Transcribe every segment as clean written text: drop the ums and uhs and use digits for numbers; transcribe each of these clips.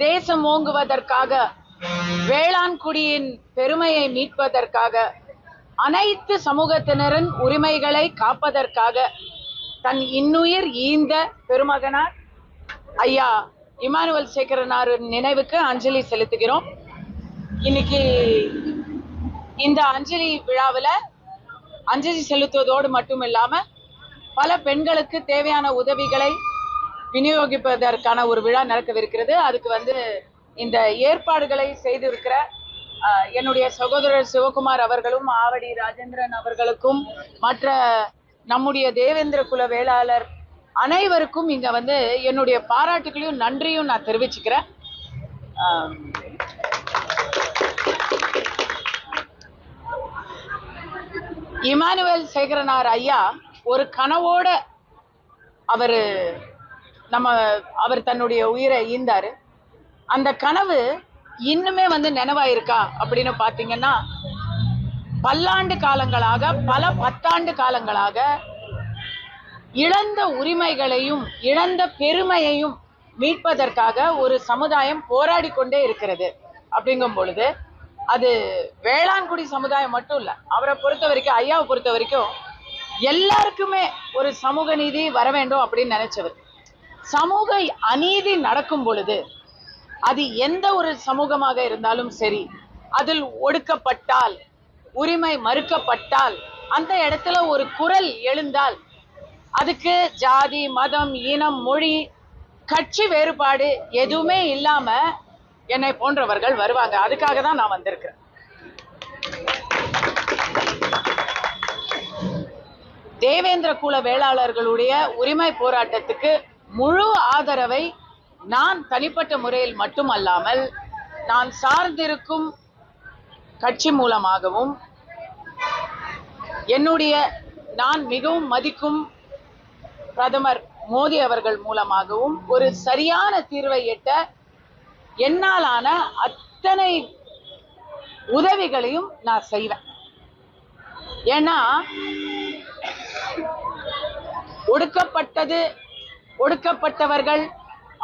தேசம் ஓங்குவதற்காக, வேளாண் குடியின் பெருமையை மீட்பதற்காக, அனைத்து சமூகத்தினரின் உரிமைகளை காப்பதற்காக தன் இன்னுயிர் ஈந்த பெருமகனார் ஐயா இமானுவேல் சேகரனார் நினைவுக்கு அஞ்சலி செலுத்துகிறோம். இன்னைக்கு இந்த அஞ்சலி விழாவில் அஞ்சலி செலுத்துவதோடு மட்டும் இல்லாம பல பெண்களுக்கு தேவையான உதவிகளை விநியோகிப்பதற்கான ஒரு விழா நடக்கவிருக்கிறது. அதுக்கு இந்த ஏற்பாடுகளை செய்திருக்கிற என்னுடைய சகோதரர் சிவகுமார் அவர்களும், ஆவடி ராஜேந்திரன் அவர்களுக்கும், மற்ற நம்முடைய தேவேந்திர குல வேளாளர் அனைவருக்கும் இங்க என்னுடைய பாராட்டுகளையும் நன்றியும் நான் தெரிவிச்சுக்கிறேன். இமானுவேல் சேகரனார் ஐயா ஒரு கனவோட அவர் தன்னுடைய உயிரை ஈந்தாரு. அந்த கனவு இன்னுமே நினைவாயிருக்கா அப்படின்னு பாத்தீங்கன்னா, பல்லாண்டு காலங்களாக, பல பத்தாண்டு காலங்களாக இழந்த உரிமைகளையும் இழந்த பெருமையையும் மீட்பதற்காக ஒரு சமுதாயம் போராடி கொண்டே இருக்கிறது. அப்படிங்கும் பொழுது அது வேளாண்குடி சமுதாயம் மட்டும் இல்ல, அவரை பொறுத்த வரைக்கும், ஐயாவை பொறுத்த வரைக்கும் எல்லாருக்குமே ஒரு சமூக நீதி வர வேண்டும் அப்படின்னு நினைச்சவர். சமூக அநீதி நடக்கும் பொழுது அது எந்த ஒரு சமூகமாக இருந்தாலும் சரி, அதில் ஒடுக்கப்பட்டால், உரிமை மறுக்கப்பட்டால், அந்த இடத்துல ஒரு குரல் எழுந்தால் அதுக்கு ஜாதி, மதம், இனம், மொழி, கட்சி வேறுபாடு எதுவுமே இல்லாம என்னை போன்றவர்கள் வருவாங்க. அதுக்காக தான் நான் வந்திருக்கிறேன். தேவேந்திர குல வேளாளர்களுடைய உரிமை போராட்டத்துக்கு முழு ஆதரவை நான் தனிப்பட்ட முறையில் மட்டுமல்லாமல் நான் சார்ந்திருக்கும் கட்சி மூலமாகவும், நான் மிகவும் மதிக்கும் பிரதமர் மோடி அவர்கள் மூலமாகவும் ஒரு சரியான தீர்வை எட்ட என்னாலான அத்தனை உதவிகளையும் நான் செய்வேன். ஏன்னா ஒடுக்கப்பட்டவர்கள்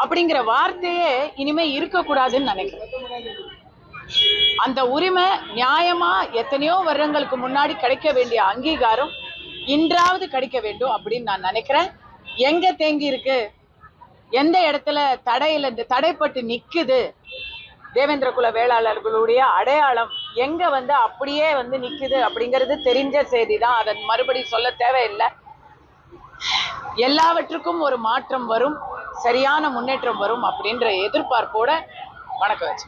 அப்படிங்கிற வார்த்தையே இனிமே இருக்கக்கூடாதுன்னு நினைக்கிறேன். அந்த உரிமை நியாயமா எத்தனையோ வருடங்களுக்கு முன்னாடி கிடைக்க வேண்டிய அங்கீகாரம் இன்றாவது கிடைக்க வேண்டும் அப்படின்னு நான் நினைக்கிறேன். எங்க தேங்கி இருக்கு, எந்த இடத்துல தடைப்பட்டு நிக்குது, தேவேந்திர குல வேளாளர்களுடைய அடையாளம் எங்க அப்படியே நிக்குது அப்படிங்கிறது தெரிஞ்ச செய்தி தான். அதை மறுபடி சொல்ல தேவையில்லை. எல்லாவற்றுக்கும் ஒரு மாற்றம் வரும், சரியான முன்னேற்றம் வரும் அப்படின்ற எதிர்பார்ப்போட வணக்கம் வச்சு.